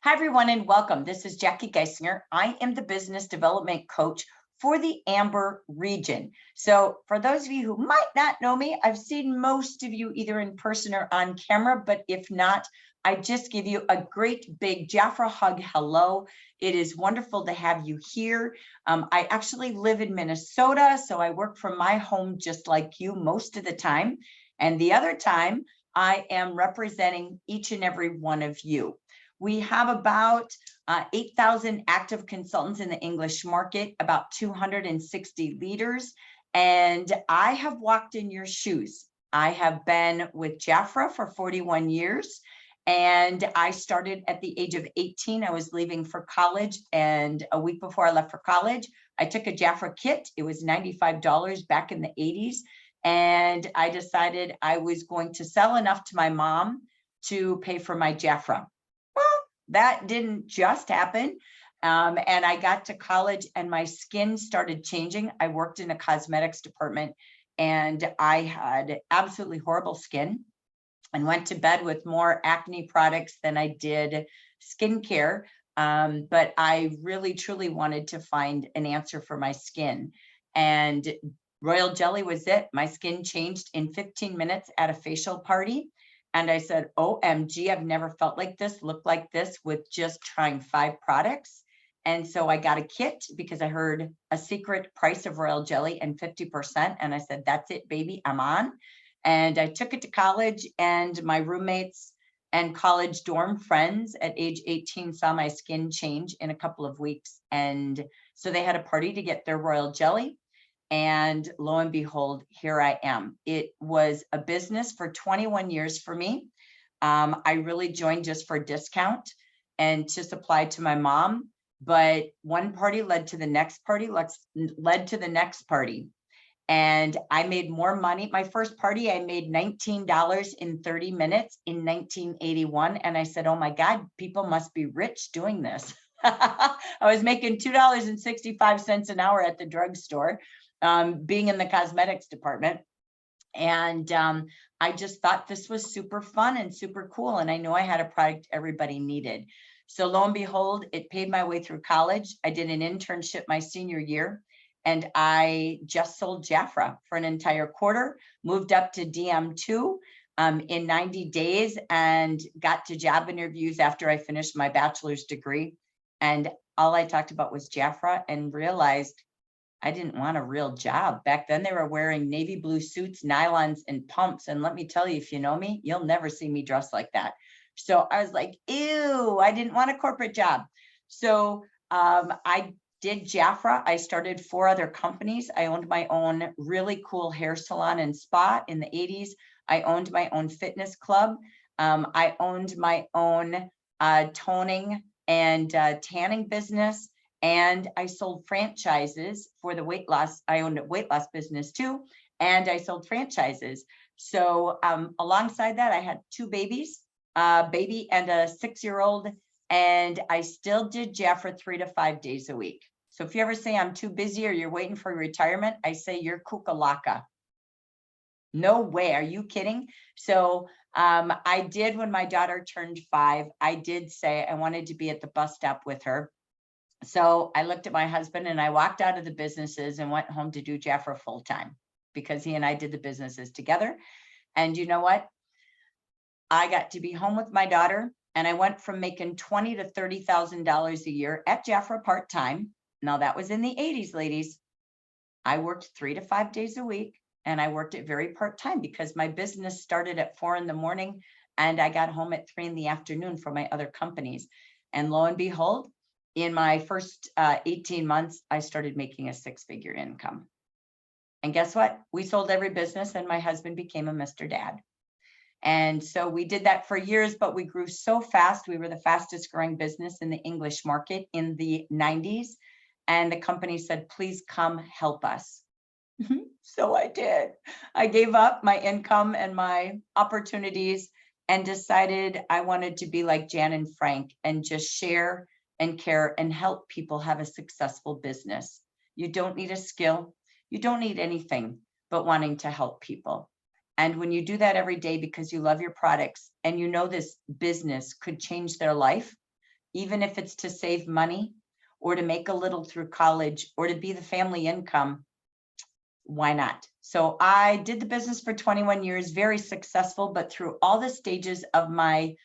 Hi, everyone, and welcome. This is Jackie Geisinger. I am the business development coach for the Amber region. So for those of you who might not know me, I've seen most of you either in person or on camera, but if not, I just give you a great big Jafra hug hello. It is wonderful to have you here. I actually live in Minnesota, so I work from my home just like you most of the time. And the other time, I am representing each and every one of you. We have about 8,000 active consultants in the English market, about 260 leaders, and I have walked in your shoes. I have been with Jafra for 41 years, and I started at the age of 18. I was leaving for college, and a week before I left for college, I took a Jafra kit. It was $95 back in the 80s, and I decided I was going to sell enough to my mom to pay for my Jafra. That didn't just happen. And I got to college and my skin started changing. I worked in a cosmetics department and I had absolutely horrible skin and went to bed with more acne products than I did skincare. But I really, truly wanted to find an answer for my skin. And Royal Jelly was it. My skin changed in 15 minutes at a facial party. And I said, OMG, I've never felt like this, looked like this with just trying 5 products. And so I got a kit because I heard a secret price of Royal Jelly and 50%. And I said, that's it, baby, I'm on. And I took it to college, and my roommates and college dorm friends at age 18 saw my skin change in a couple of weeks. And so they had a party to get their Royal Jelly. And lo and behold, here I am. It was a business for 21 years for me. I really joined just for a discount and to supply to my mom. But one party led to the next party, led to the next party. And I made more money. My first party, I made $19 in 30 minutes in 1981. And I said, oh my God, people must be rich doing this. I was making $2.65 an hour at the drugstore. Being in the cosmetics department. And I just thought this was super fun and super cool. And I know I had a product everybody needed. So lo and behold, it paid my way through college. I did an internship my senior year, and I just sold Jafra for an entire quarter, moved up to DM2 in 90 days and got to job interviews after I finished my bachelor's degree. And all I talked about was Jafra and realized I didn't want a real job. Back then they were wearing navy blue suits, nylons, and pumps. And let me tell you, if you know me, you'll never see me dressed like that. So I was like, ew, I didn't want a corporate job. So I did Jafra. I started 4 other companies. I owned my own really cool hair salon and spa in the 80s. I owned my own fitness club. I owned my own toning and tanning business. And I sold franchises for the weight loss. I owned a weight loss business too, and I sold franchises. So alongside that, I had 2 babies, a baby and a 6-year-old, and I still did Jafra 3 to 5 days a week. So if you ever say I'm too busy or you're waiting for retirement, I say you're kukalaka. No way, are you kidding? So I did, when my daughter turned 5, I did say I wanted to be at the bus stop with her. So I looked at my husband and I walked out of the businesses and went home to do Jafra full time because he and I did the businesses together. And you know what? I got to be home with my daughter, and I went from making $20,000 to $30,000 a year at Jafra part time. Now that was in the 80s, ladies. I worked 3 to 5 days a week, and I worked it very part time because my business started at 4 in the morning and I got home at 3 in the afternoon for my other companies. And lo and behold, in my first 18 months, I started making a 6-figure income. And guess what? We sold every business and my husband became a Mr. Dad. And so we did that for years, but we grew so fast. We were the fastest growing business in the English market in the 90s. And the company said, please come help us. So I did. I gave up my income and my opportunities and decided I wanted to be like Jan and Frank and just share and care and help people have a successful business. You don't need a skill. You don't need anything but wanting to help people. And when you do that every day because you love your products and you know this business could change their life, even if it's to save money or to make a little through college or to be the family income, why not? So I did the business for 21 years, very successful, but through all the stages of my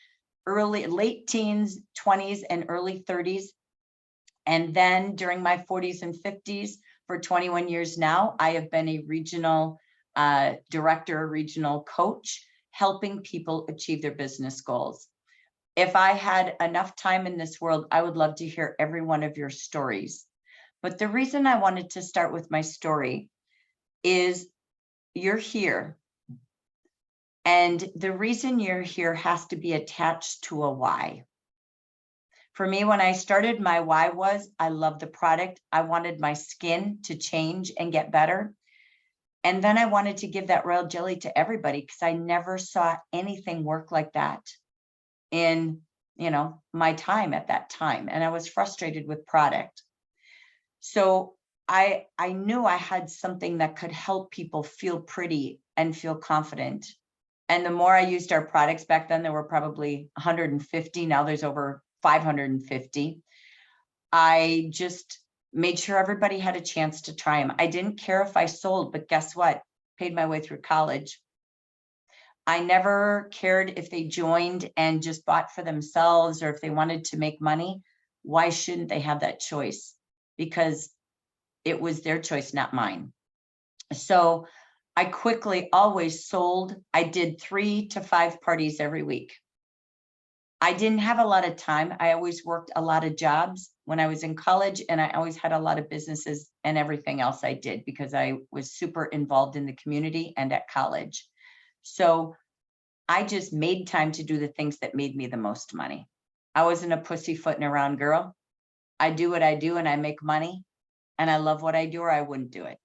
late teens, 20s, and early 30s. And then during my 40s and 50s, for 21 years now, I have been a regional director, a regional coach, helping people achieve their business goals. If I had enough time in this world, I would love to hear every one of your stories. But the reason I wanted to start with my story is you're here. And the reason you're here has to be attached to a why. For me, when I started, my why was I love the product. I wanted my skin to change and get better. And then I wanted to give that royal jelly to everybody because I never saw anything work like that in, my time at that time. And I was frustrated with product. So I knew I had something that could help people feel pretty and feel confident. And the more I used our products, back then there were probably 150, now there's over 550. I just made sure everybody had a chance to try them. I didn't care if I sold, but guess what? Paid my way through college. I never cared if they joined and just bought for themselves or if they wanted to make money. Why shouldn't they have that choice? Because it was their choice, not mine. So I quickly always sold. I did 3 to 5 parties every week. I didn't have a lot of time. I always worked a lot of jobs when I was in college, and I always had a lot of businesses and everything else I did because I was super involved in the community and at college. So I just made time to do the things that made me the most money. I wasn't a pussyfooting around girl. I do what I do and I make money and I love what I do or I wouldn't do it.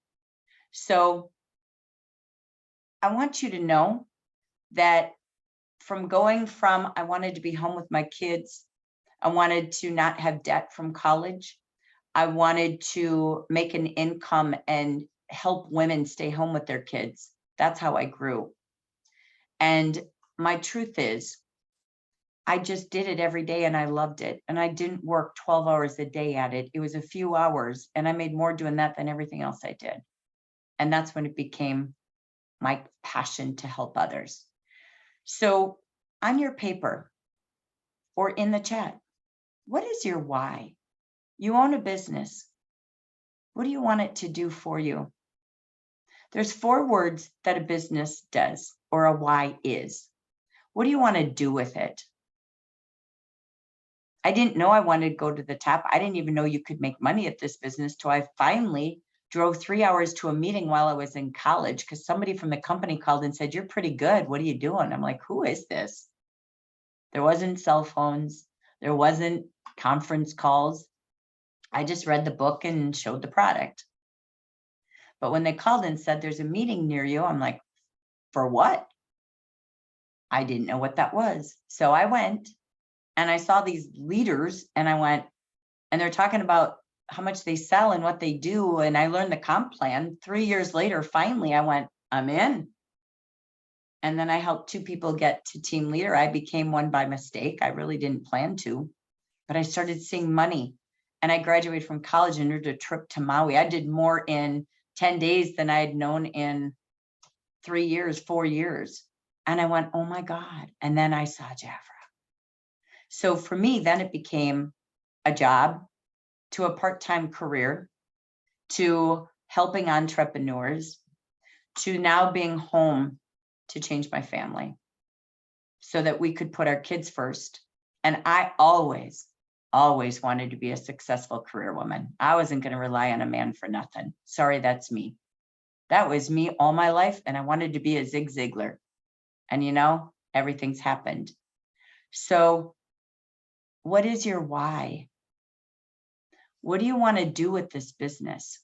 So I want you to know that from going from, I wanted to be home with my kids. I wanted to not have debt from college. I wanted to make an income and help women stay home with their kids. That's how I grew. And my truth is, I just did it every day and I loved it. And I didn't work 12 hours a day at it. It was a few hours and I made more doing that than everything else I did. And that's when it became my passion to help others. So on your paper or in the chat, what is your why? You own a business. What do you want it to do for you? There's 4 words that a business does or a why is. What do you want to do with it? I didn't know I wanted to go to the top. I didn't even know you could make money at this business till I finally drove 3 hours to a meeting while I was in college because somebody from the company called and said, "You're pretty good. What are you doing?" I'm like, who is this? There wasn't cell phones. There wasn't conference calls. I just read the book and showed the product. But when they called and said, "There's a meeting near you," I'm like, for what? I didn't know what that was. So I went and I saw these leaders and I went, and they're talking about how much they sell and what they do. And I learned the comp plan. 3 years later, finally, I went, I'm in. And then I helped 2 people get to team leader. I became one by mistake. I really didn't plan to, but I started seeing money. And I graduated from college and did a trip to Maui. I did more in 10 days than I had known in 3 years, 4 years. And I went, oh my God. And then I saw Jafra. So for me, then it became a job, to a part-time career, to helping entrepreneurs, to now being home to change my family so that we could put our kids first. And I always wanted to be a successful career woman. I wasn't going to rely on a man for nothing. Sorry, that's me. That was me all my life. And I wanted to be a Zig Ziglar. And everything's happened. So what is your why? What do you want to do with this business?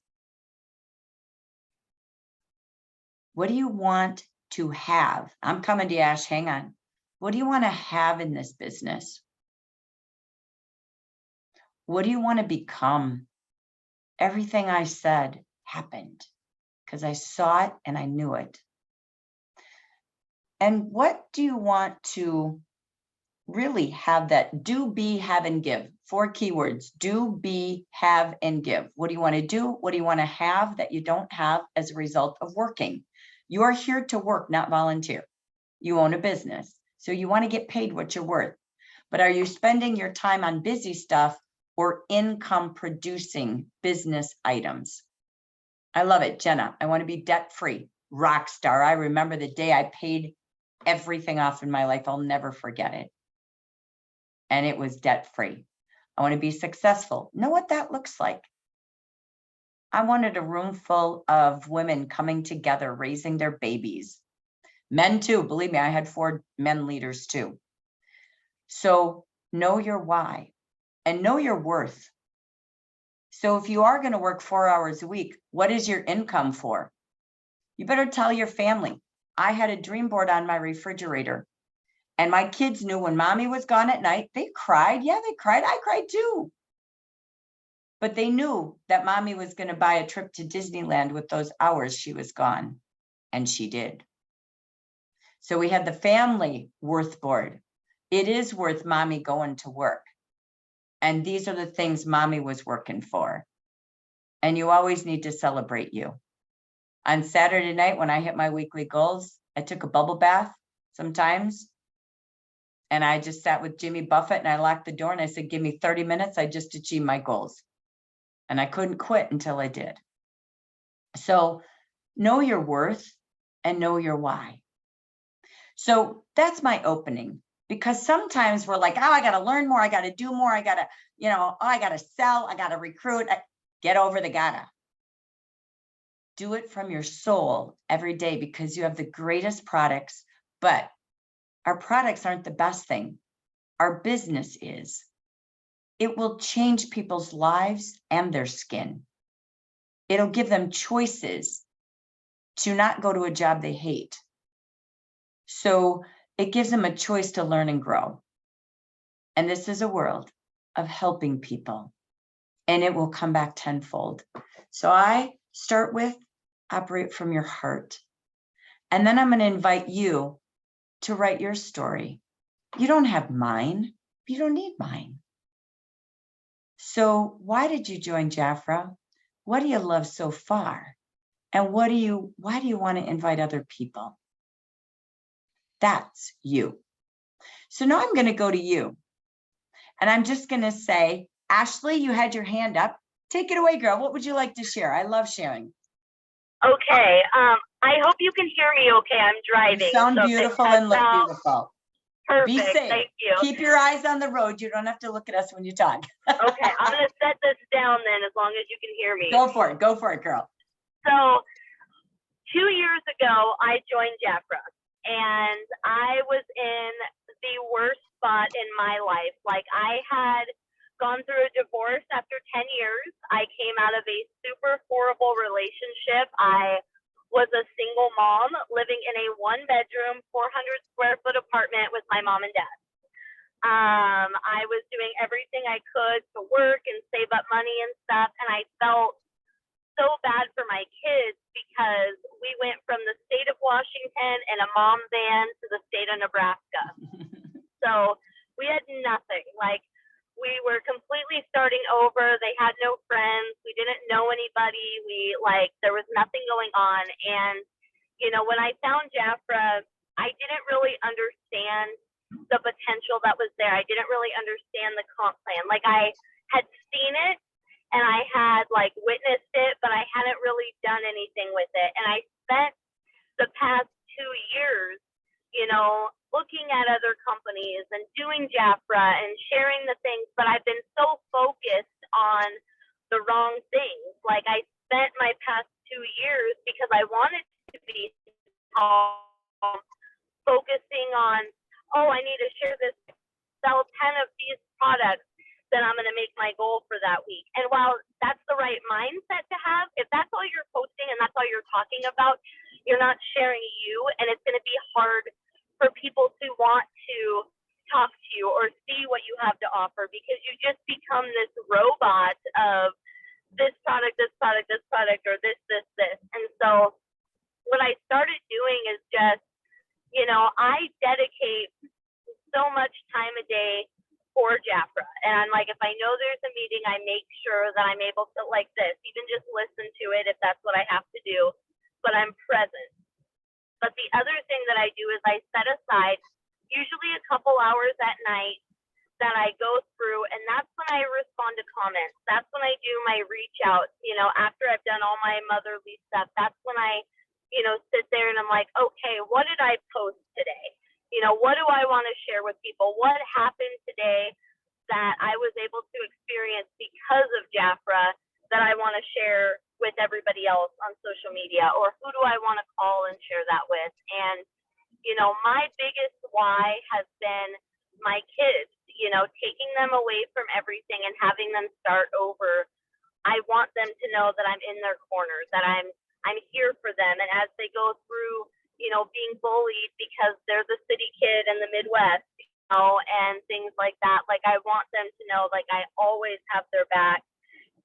What do you want to have? I'm coming to you, Ash, hang on. What do you want to have in this business? What do you want to become? Everything I said happened because I saw it and I knew it. And what do you want to really have that do, be, have, and give. 4 keywords: do, be, have, and give. What do you want to do? What do you want to have that you don't have as a result of working? You are here to work, not volunteer. You own a business, so you want to get paid what you're worth. But are you spending your time on busy stuff or income producing business items? I love it, Jenna. I want to be debt free. Rock star. I remember the day I paid everything off in my life. I'll never forget it. And it was debt free. I want to be successful. Know what that looks like. I wanted a room full of women coming together, raising their babies. Men too. Believe me, I had 4 men leaders too. So know your why and know your worth. So if you are going to work 4 hours a week, what is your income for? You better tell your family. I had a dream board on my refrigerator, and my kids knew when mommy was gone at night. They cried. Yeah, they cried. I cried too. But they knew that mommy was going to buy a trip to Disneyland with those hours she was gone, and she did. So we had the family worth board. It is worth mommy going to work. And these are the things mommy was working for. And you always need to celebrate you. On Saturday night, when I hit my weekly goals, I took a bubble bath sometimes. And I just sat with Jimmy Buffett and I locked the door and I said, give me 30 minutes. I just achieved my goals. And I couldn't quit until I did. So know your worth and know your why. So that's my opening, because sometimes we're like, oh, I got to learn more. I got to do more. I got to, I got to sell. I got to recruit. Get over the gotta. Do it from your soul every day, because you have the greatest products, but our products aren't the best thing. Our business is. It will change people's lives and their skin. It'll give them choices to not go to a job they hate. So it gives them a choice to learn and grow. And this is a world of helping people, and it will come back tenfold. So I start with operate from your heart. And then I'm going to invite you to write your story. You don't have mine. You don't need mine. So why did you join Jafra? What do you love so far? And why do you want to invite other people? That's you. So now I'm going to go to you. And I'm just going to say, Ashley, you had your hand up. Take it away, girl. What would you like to share? I love sharing. Okay. I hope you can hear me okay. I'm driving. You sound beautiful and look beautiful. Perfect. Be safe. Thank you. Keep your eyes on the road. You don't have to look at us when you talk. Okay. I'm going to set this down then, as long as you can hear me. Go for it. Go for it, girl. So 2 years ago, I joined Jafra, and I was in the worst spot in my life. Like, I had gone through a divorce after 10 years. I came out of a super horrible relationship. I was a single mom living in a 1-bedroom, 400 square foot apartment with my mom and dad. I was doing everything I could to work and save up money and stuff. And I felt so bad for my kids, because we went from the state of Washington in a mom van to the state of Nebraska. So we had nothing. Like, we were completely starting over. They had no friends. We didn't know anybody. There was nothing going on. And, when I found Jafra, I didn't really understand the potential that was there. I didn't really understand the comp plan. Like, I had seen it and I had witnessed it, but I hadn't really done anything with it. And I spent the past 2 years, looking at other companies and doing Jafra and sharing the things, but I've been so focused on the wrong things. Like, I spent my past 2 years, because I wanted to be focusing on, I need to share this, sell 10 of these products, then I'm going to make my goal for that week. And while that's the right mindset to have, if that's all you're posting and that's all you're talking about, you're not sharing you, and it's going to be hard for people to want to talk to you or see what you have to offer, because you just become this robot of this product, or this. And so what I started doing is just, I dedicate so much time a day for Jafra. And I'm like, if I know there's a meeting, I make sure that I'm able to, like this, even just listen to it if that's what I have to do, but I'm present. But the other thing that I do is I set aside usually a couple hours at night that I go through, and that's when I respond to comments. That's when I do my reach out, after I've done all my motherly stuff. That's when I, sit there and I'm like, okay, what did I post today? What do I want to share with people? What happened today that I was able to experience because of Jafra that I want to share with everybody else on social media? Or who do I want to call and share that with? And, my biggest why has been my kids, taking them away from everything and having them start over. I want them to know that I'm in their corner, that I'm here for them. And as they go through, being bullied because they're the city kid in the Midwest, and things like that, like I want them to know, like I always have their back,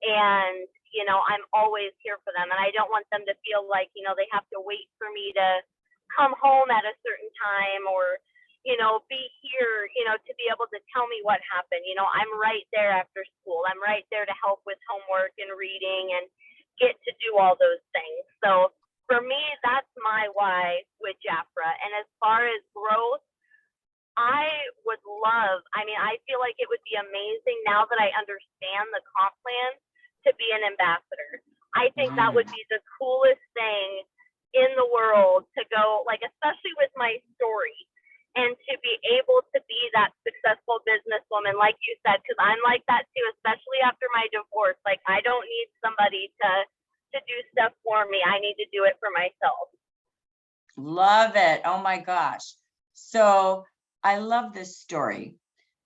and I'm always here for them. And I don't want them to feel like, they have to wait for me to come home at a certain time, or be here, to be able to tell me what happened. I'm right there after school. I'm right there to help with homework and reading and get to do all those things. So for me, that's my why with Jafra. And as far as growth, I feel like it would be amazing now that I understand the comp plan to be an ambassador. I think that would be the coolest thing in the world to go, like, especially with my story, and to be able to be that successful businesswoman, like you said, because I'm like that too, especially after my divorce. Like, I don't need somebody to do stuff for me. I need to do it for myself. Love it. Oh my gosh. So I love this story.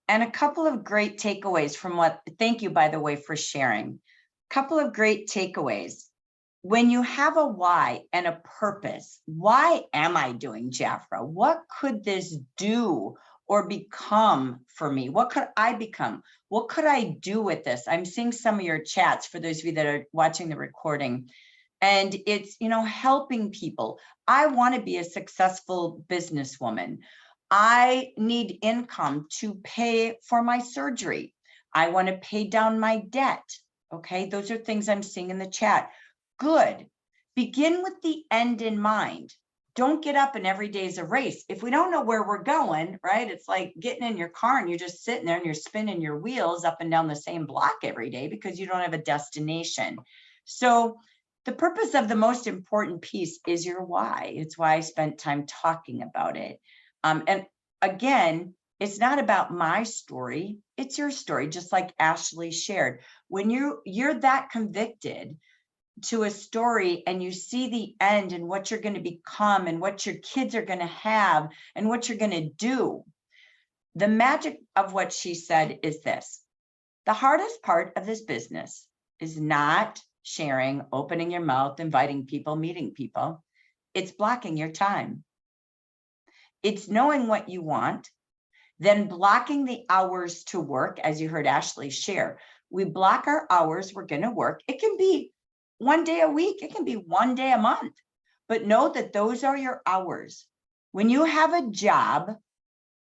And a couple of great takeaways from thank you, by the way, for sharing. Couple of great takeaways. When you have a why and a purpose, why am I doing Jafra? What could this do or become for me? What could I become? What could I do with this? I'm seeing some of your chats for those of you that are watching the recording. And it's, helping people. I want to be a successful businesswoman. I need income to pay for my surgery. I want to pay down my debt. Okay, those are things I'm seeing in the chat. Good. Begin with the end in mind. Don't get up and every day is a race. If we don't know where we're going, right? It's like getting in your car and you're just sitting there and you're spinning your wheels up and down the same block every day because you don't have a destination. So the purpose of the most important piece is your why. It's why I spent time talking about it. And again, it's not about my story. It's your story, just like Ashley shared. When you're that convicted to a story and you see the end and what you're going to become and what your kids are going to have and what you're going to do. The magic of what she said is this: the hardest part of this business is not sharing, opening your mouth, inviting people, meeting people. It's blocking your time. It's knowing what you want, then blocking the hours to work, as you heard Ashley share. We block our hours we're going to work. It can be one day a week, it can be one day a month, but know that those are your hours. When you have a job,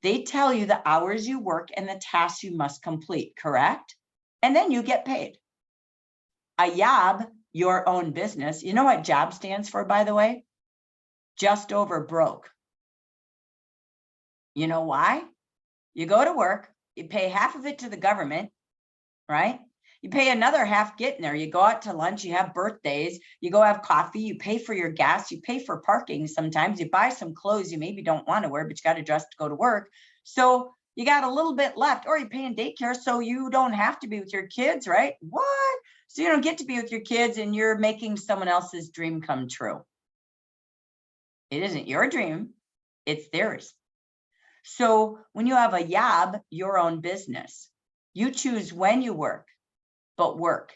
they tell you the hours you work and the tasks you must complete, correct? And then you get paid. A job, your own business. You know what job stands for, by the way? Just over broke. You know why? You go to work, you pay half of it to the government, right? You pay another half getting there. You go out to lunch, you have birthdays, you go have coffee, you pay for your gas, you pay for parking sometimes, you buy some clothes you maybe don't want to wear, but you got to dress to go to work. So you got a little bit left, or you pay in daycare so you don't have to be with your kids, right? What? So you don't get to be with your kids and you're making someone else's dream come true. It isn't your dream, it's theirs. So when you have a job, your own business, you choose when you work, but work.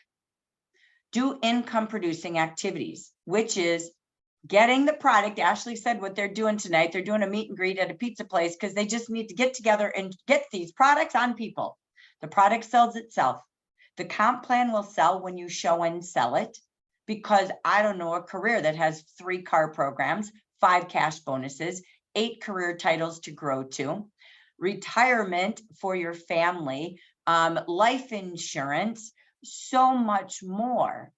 Do income producing activities, which is getting the product. Ashley said what they're doing tonight. They're doing a meet and greet at a pizza place because they just need to get together and get these products on people. The product sells itself. The comp plan will sell when you show and sell it, because I don't know a career that has 3 car programs, 5 cash bonuses, 8 career titles to grow to. retirement for your family, life insurance, so much more.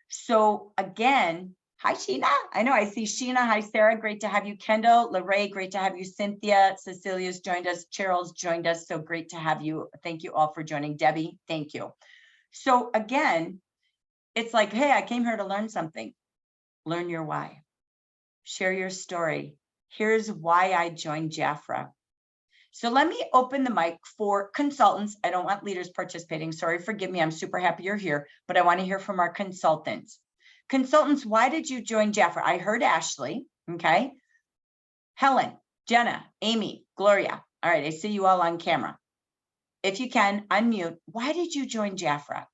So again, hi, Sheena. I know I see Sheena. Hi, Sarah. Great to have you. Kendall, Lorraine, great to have you. Cynthia, Cecilia's joined us. Cheryl's joined us. So great to have you. Thank you all for joining. Debbie, thank you. So again, it's like, hey, I came here to learn something. Learn your why. Share your story. Here's why I joined Jafra. So let me open the mic for consultants. I don't want leaders participating. Sorry, forgive me. I'm super happy you're here, but I want to hear from our consultants. Consultants, why did you join Jafra? I heard Ashley, okay? Helen, Jenna, Amy, Gloria. All right, I see you all on camera. If you can, unmute. Why did you join Jafra?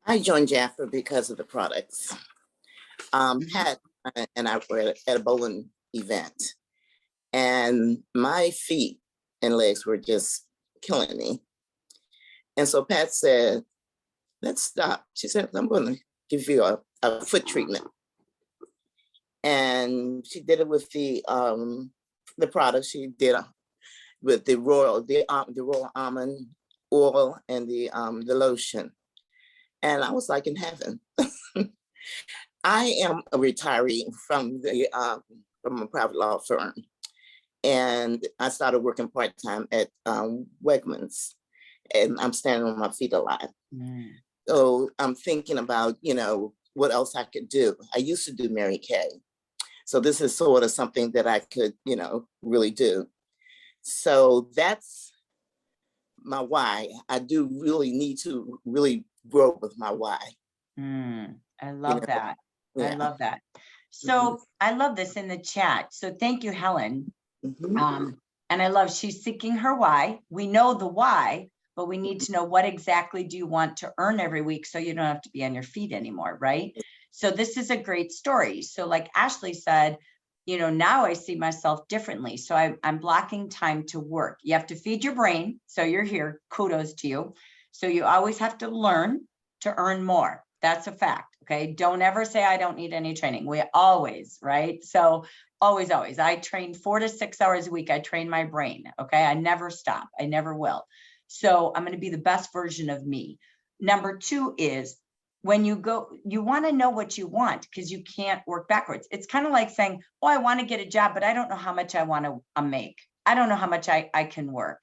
I joined Jafra because of the products. Pat and I were at a bowling event, and my feet and legs were just killing me. And so Pat said, let's stop. She said, I'm going to give you a foot treatment. And she did it with the products. She did with the royal almond oil and the lotion. And I was like in heaven. I am a retiree from a private law firm, and I started working part-time at Wegmans, and I'm standing on my feet a lot. So I'm thinking about, what else I could do. I used to do Mary Kay. So this is sort of something that I could, really do. So that's my why. I do really need to really grow with my why. I love that. Yeah. I love that. So I love this in the chat. So thank you, Helen. And I love she's seeking her why. We know the why, but we need to know what exactly do you want to earn every week so you don't have to be on your feet anymore, right? So this is a great story. So like Ashley said, now I see myself differently. So I'm blocking time to work. You have to feed your brain. So you're here. Kudos to you. So you always have to learn to earn more. That's a fact. Okay. Don't ever say I don't need any training. We always, right? So always. I train 4 to 6 hours a week. I train my brain. Okay. I never stop. I never will. So I'm going to be the best version of me. Number 2 is when you go, you want to know what you want because you can't work backwards. It's kind of like saying, oh, I want to get a job, but I don't know how much I want to make. I don't know how much I can work.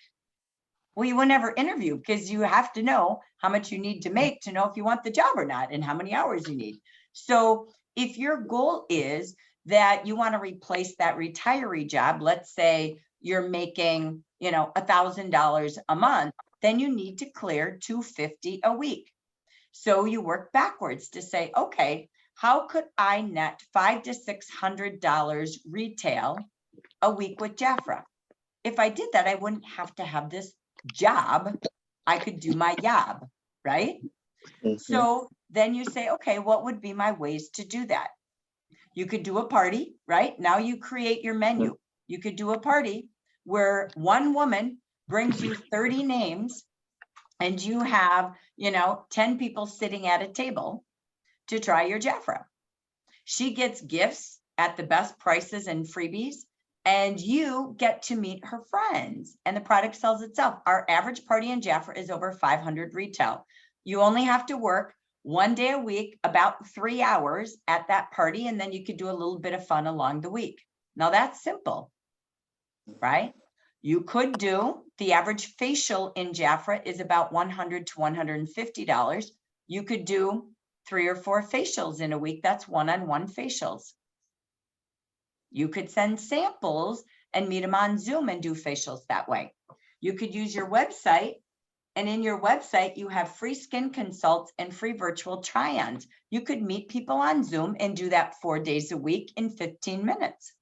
Well, you will never interview because you have to know how much you need to make to know if you want the job or not and how many hours you need. So if your goal is that you want to replace that retiree job, let's say you're making, $1,000 a month, then you need to clear $250 a week. So you work backwards to say, okay, how could I net $500 to $600 retail a week with Jafra? If I did that, I wouldn't have to have this job. I could do my job, right? So then you say, okay, what would be my ways to do that? You could do a party, right? Now you create your menu. You could do a party where one woman brings you 30 names and you have, 10 people sitting at a table to try your Jafra. She gets gifts at the best prices and freebies, and you get to meet her friends, and the product sells itself. Our average party in Jafra is over 500 retail. You only have to work 1 day a week, about 3 hours at that party, and then you could do a little bit of fun along the week. Now that's simple, right? You could do, the average facial in Jafra is about $100 to $150. You could do 3 or 4 facials in a week. That's one-on-one facials. You could send samples and meet them on Zoom and do facials that way. You could use your website, and in your website, you have free skin consults and free virtual try-ons. You could meet people on Zoom and do that 4 days a week in 15 minutes.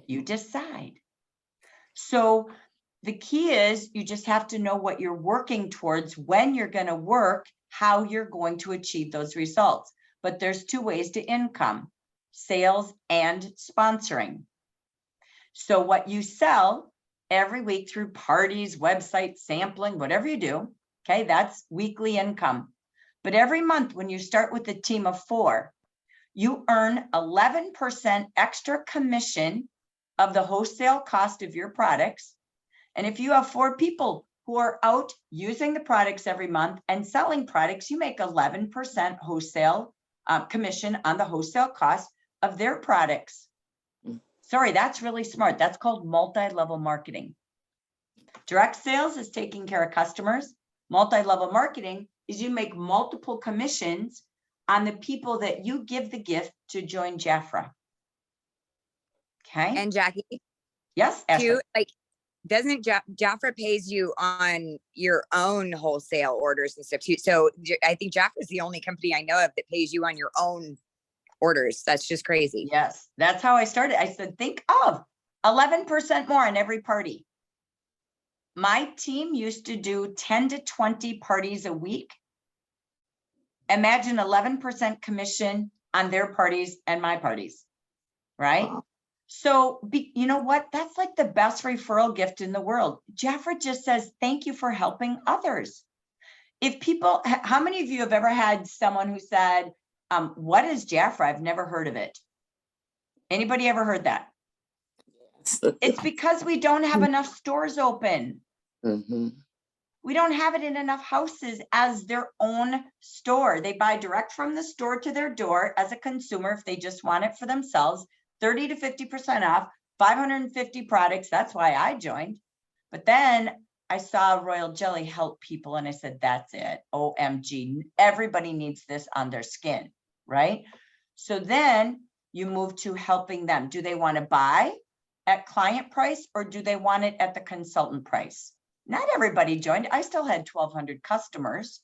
You decide. So the key is you just have to know what you're working towards, when you're going to work, how you're going to achieve those results. But there's 2 ways to income: sales and sponsoring. So what you sell every week through parties, websites, sampling, whatever you do, okay, that's weekly income. But every month when you start with a team of 4, you earn 11% extra commission of the wholesale cost of your products. And if you have 4 people who are out using the products every month and selling products, you make 11% wholesale commission on the wholesale cost of their products. Sorry, that's really smart. That's called multi-level marketing. Direct sales is taking care of customers. Multi-level marketing is you make multiple commissions on the people that you give the gift to join Jafra. Okay. And Jackie, Yes, Ashley. too, like, doesn't Jafra pays you on your own wholesale orders and stuff too? So I think Jafra is the only company I know of that pays you on your own orders. That's just crazy. Yes, that's how I started. I said, think of 11% more on every party. My team used to do 10 to 20 parties a week. Imagine 11% commission on their parties and my parties, right? Wow. So, you know what? That's like the best referral gift in the world. Jafra just says, thank you for helping others. If people, how many of you have ever had someone who said, what is Jafra? I've never heard of it. Anybody ever heard that? It's because we don't have enough stores open. Mm-hmm. We don't have it in enough houses as their own store. They buy direct from the store to their door as a consumer if they just want it for themselves, 30 to 50% off, 550 products. That's why I joined. But then I saw Royal Jelly help people and I said, that's it. OMG, everybody needs this on their skin, right? So then you move to helping them. Do they want to buy at client price or do they want it at the consultant price? Not everybody joined. I still had 1,200 customers.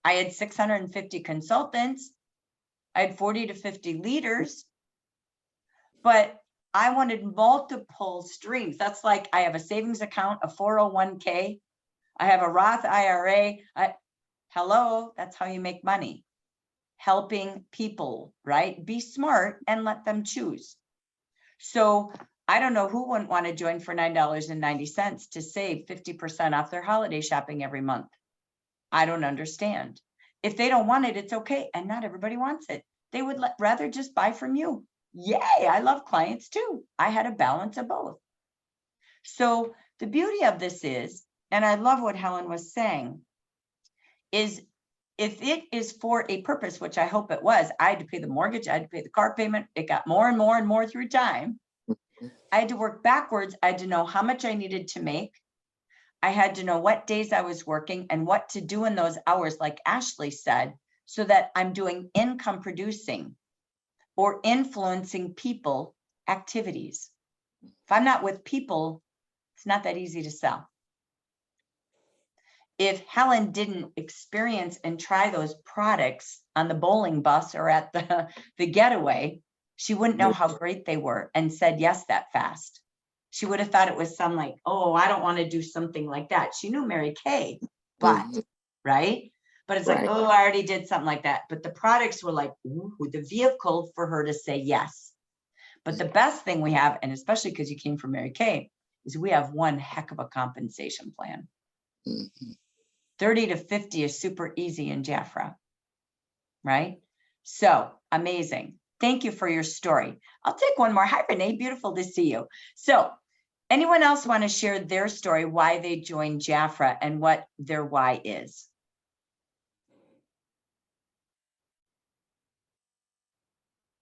I had 650 consultants. I had 40 to 50 leaders. But I wanted multiple streams. That's like I have a savings account, a 401k. I have a Roth IRA. Hello, that's how you make money. Helping people, right? Be smart and let them choose. So I don't know who wouldn't want to join for $9.90 to save 50% off their holiday shopping every month. I don't understand. If they don't want it, it's okay. And not everybody wants it. They would rather just buy from you. Yay, I love clients too. I had a balance of both. So the beauty of this is, and I love what Helen was saying, is if it is for a purpose, which I hope it was, I had to pay the mortgage, I had to pay the car payment. It got more and more and more through time. I had to work backwards. I had to know how much I needed to make. I had to know what days I was working and what to do in those hours, like Ashley said, so that I'm doing income producing or influencing people activities. If I'm not with people, it's not that easy to sell. If Helen didn't experience and try those products on the bowling bus or at the getaway, she wouldn't know how great they were and said yes that fast. She would have thought it was some like, oh, I don't want to do something like that. She knew Mary Kay, but right? But it's like, oh, I already did something like that. But the products were like, ooh, the vehicle for her to say yes. But the best thing we have, and especially because you came from Mary Kay, is we have one heck of a compensation plan. 30 to 50 is super easy in Jafra, right? So amazing. Thank you for your story. I'll take one more. Hi, Renee. Beautiful to see you. So anyone else want to share their story, why they joined Jafra and what their why is?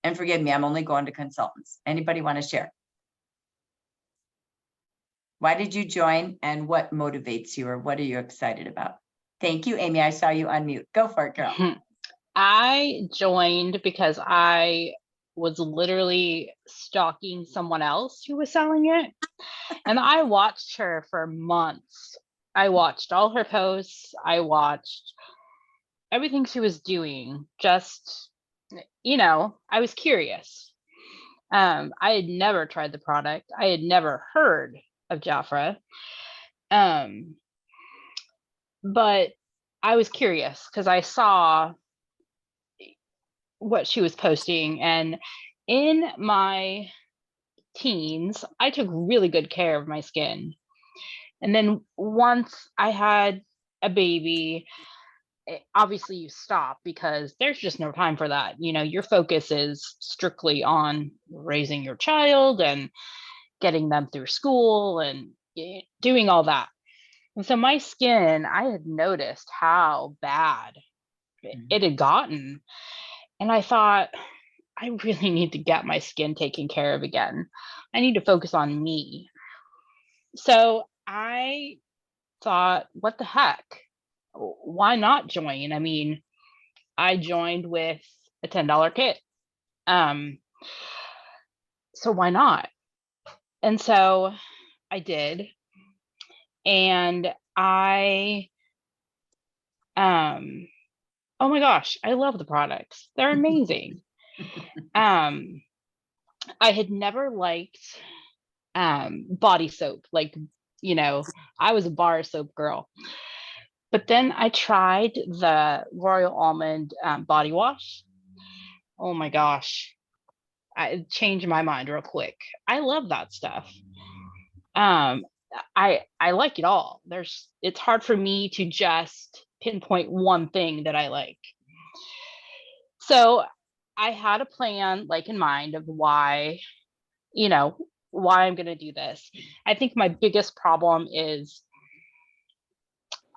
And forgive me, I'm only going to consultants. Anybody want to share? Why did you join and what motivates you or what are you excited about? Thank you, Amy. I saw you unmute. Go for it, girl. I joined because I was literally stalking someone else who was selling it. And I watched her for months. I watched all her posts. I watched everything she was doing. Just, I was curious. I had never tried the product. I had never heard of Jafra. But I was curious because I saw what she was posting, and in my teens I took really good care of my skin, and then once I had a baby, obviously you stop because there's just no time for that. Your focus is strictly on raising your child and getting them through school and doing all that. And so my skin, I had noticed how bad it had gotten. And I thought, I really need to get my skin taken care of again. I need to focus on me. So I thought, what the heck? Why not join? I mean, I joined with a $10 kit. So why not? And so I did. And oh my gosh, I love the products. They're amazing. I had never liked body soap. Like, I was a bar soap girl. But then I tried the Royal Almond body wash. Oh my gosh. It changed my mind real quick. I love that stuff. I like it all. It's hard for me to just pinpoint one thing that I like. So I had a plan like in mind of why I'm going to do this. I think my biggest problem is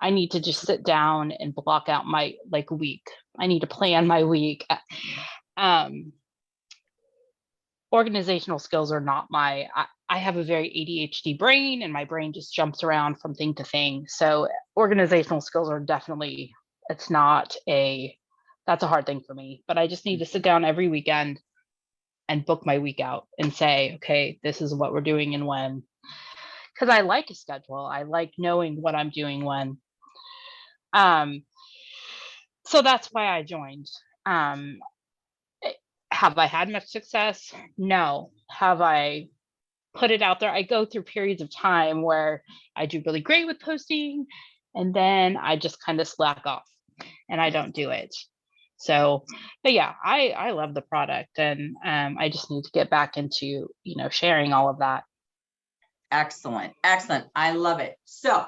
I need to just sit down and block out my week. I need to plan my week. Organizational skills are not I have a very ADHD brain and my brain just jumps around from thing to thing. So organizational skills are definitely, that's a hard thing for me, but I just need to sit down every weekend and book my week out and say, okay, this is what we're doing and when, because I like a schedule. I like knowing what I'm doing when. So that's why I joined. Have I had much success? No. Have I put it out there? I go through periods of time where I do really great with posting, and then I just kind of slack off and I don't do it. So, but yeah, I love the product, and I just need to get back into, sharing all of that. Excellent. Excellent. I love it. So,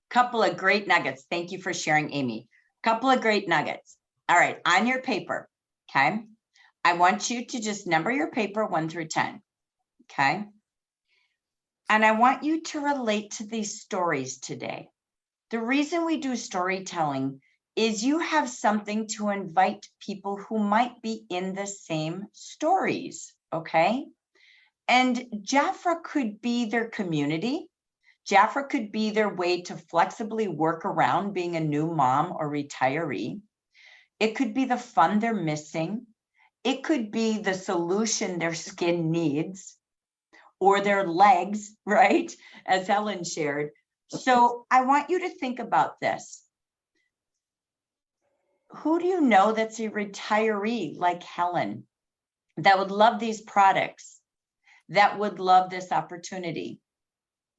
couple of great nuggets. Thank you for sharing, Amy. Couple of great nuggets. All right. On your paper. Okay. I want you to just number your paper 1 through 10. Okay. And I want you to relate to these stories today. The reason we do storytelling is you have something to invite people who might be in the same stories. Okay. And Jafra could be their community. Jafra could be their way to flexibly work around being a new mom or retiree. It could be the fun they're missing. It could be the solution their skin needs, or their legs, right? As Helen shared. So I want you to think about this. Who do you know that's a retiree like Helen that would love these products, that would love this opportunity?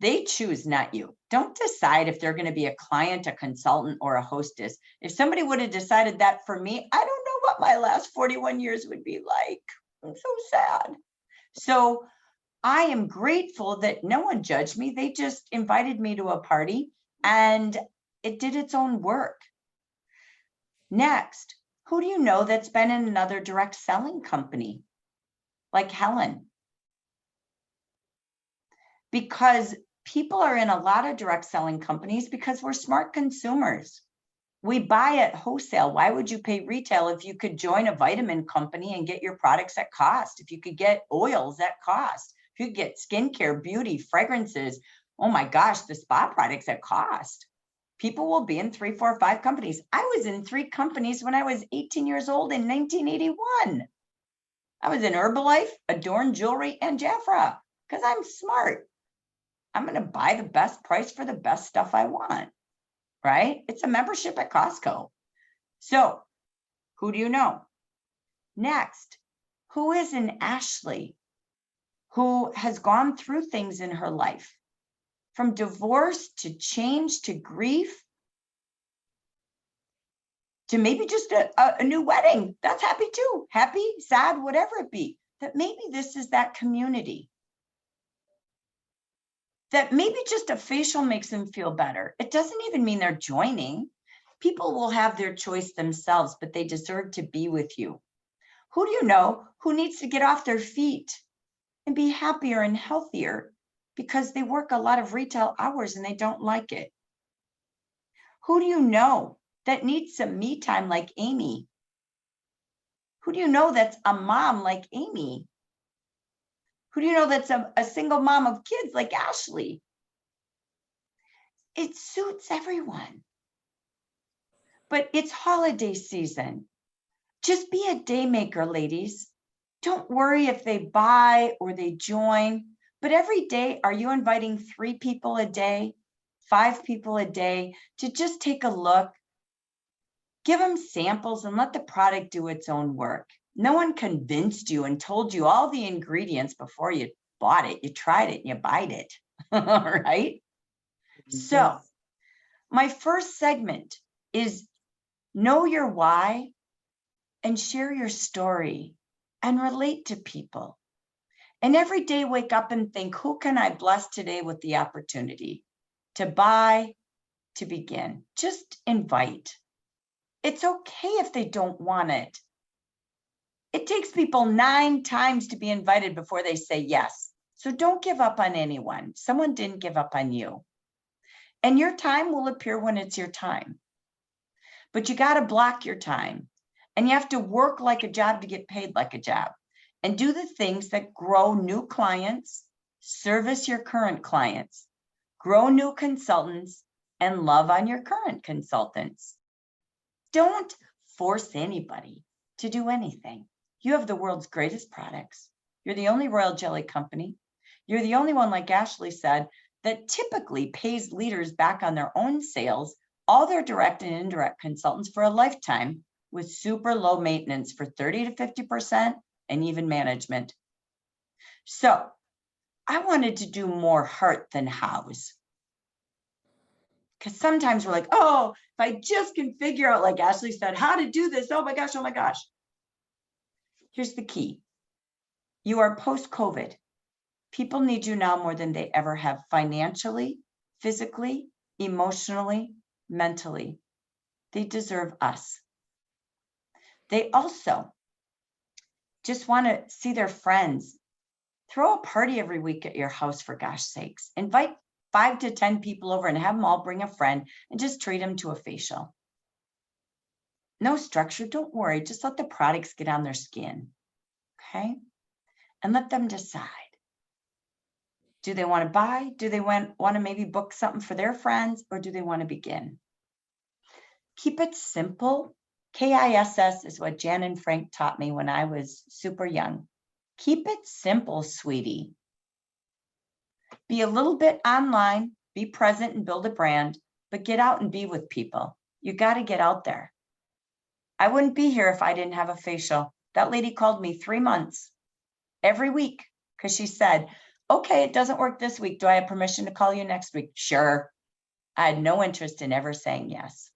They choose, not you. Don't decide if they're going to be a client, a consultant, or a hostess. If somebody would have decided that for me, I don't know what my last 41 years would be like. I'm so sad. So I am grateful that no one judged me. They just invited me to a party and it did its own work. Next, who do you know that's been in another direct selling company like Helen? Because people are in a lot of direct selling companies because we're smart consumers. We buy at wholesale. Why would you pay retail if you could join a vitamin company and get your products at cost? If you could get oils at cost, if you could get skincare, beauty, fragrances, oh my gosh, the spa products at cost. People will be in 3, 4, 5 companies. I was in 3 companies when I was 18 years old in 1981. I was in Herbalife, Adorn Jewelry, and Jafra because I'm smart. I'm going to buy the best price for the best stuff I want, right? It's a membership at Costco. So who do you know? Next, who is an Ashley who has gone through things in her life, from divorce to change to grief to maybe just a new wedding? That's happy too. Happy, sad, whatever it be. That maybe this is that community. That maybe just a facial makes them feel better. It doesn't even mean they're joining. People will have their choice themselves, but they deserve to be with you. Who do you know who needs to get off their feet and be happier and healthier because they work a lot of retail hours and they don't like it? Who do you know that needs some me time like Amy? Who do you know that's a mom like Amy? Who do you know that's a single mom of kids like Ashley? It suits everyone. But it's holiday season. Just be a day maker, ladies. Don't worry if they buy or they join, but every day, are you inviting 3 people a day, 5 people a day to just take a look? Give them samples and let the product do its own work. No one convinced you and told you all the ingredients before you bought it. You tried it and you bought it, all right? So my first segment is know your why and share your story and relate to people. And every day wake up and think, who can I bless today with the opportunity to buy, to begin? Just invite. It's okay if they don't want it. It takes people 9 times to be invited before they say yes. So don't give up on anyone. Someone didn't give up on you. And your time will appear when it's your time. But you got to block your time. And you have to work like a job to get paid like a job. And do the things that grow new clients, service your current clients, grow new consultants, and love on your current consultants. Don't force anybody to do anything. You have the world's greatest products. You're the only royal jelly company. You're the only one, like Ashley said, that typically pays leaders back on their own sales, all their direct and indirect consultants for a lifetime with super low maintenance for 30 to 50% and even management. So I wanted to do more heart than hows. Because sometimes we're like, oh, if I just can figure out, like Ashley said, how to do this, oh my gosh, oh my gosh. Here's the key. You are post-COVID. People need you now more than they ever have, financially, physically, emotionally, mentally. They deserve us. They also just want to see their friends. Throw a party every week at your house, for gosh sakes. Invite 5 to 10 people over and have them all bring a friend and just treat them to a facial. No structure, don't worry. Just let the products get on their skin, okay? And let them decide. Do they want to buy? Do they want to maybe book something for their friends? Or do they want to begin? Keep it simple. KISS is what Jan and Frank taught me when I was super young. Keep it simple, sweetie. Be a little bit online, be present and build a brand, but get out and be with people. You got to get out there. I wouldn't be here if I didn't have a facial. That lady called me 3 months every week because she said, okay, it doesn't work this week. Do I have permission to call you next week? Sure. I had no interest in ever saying yes.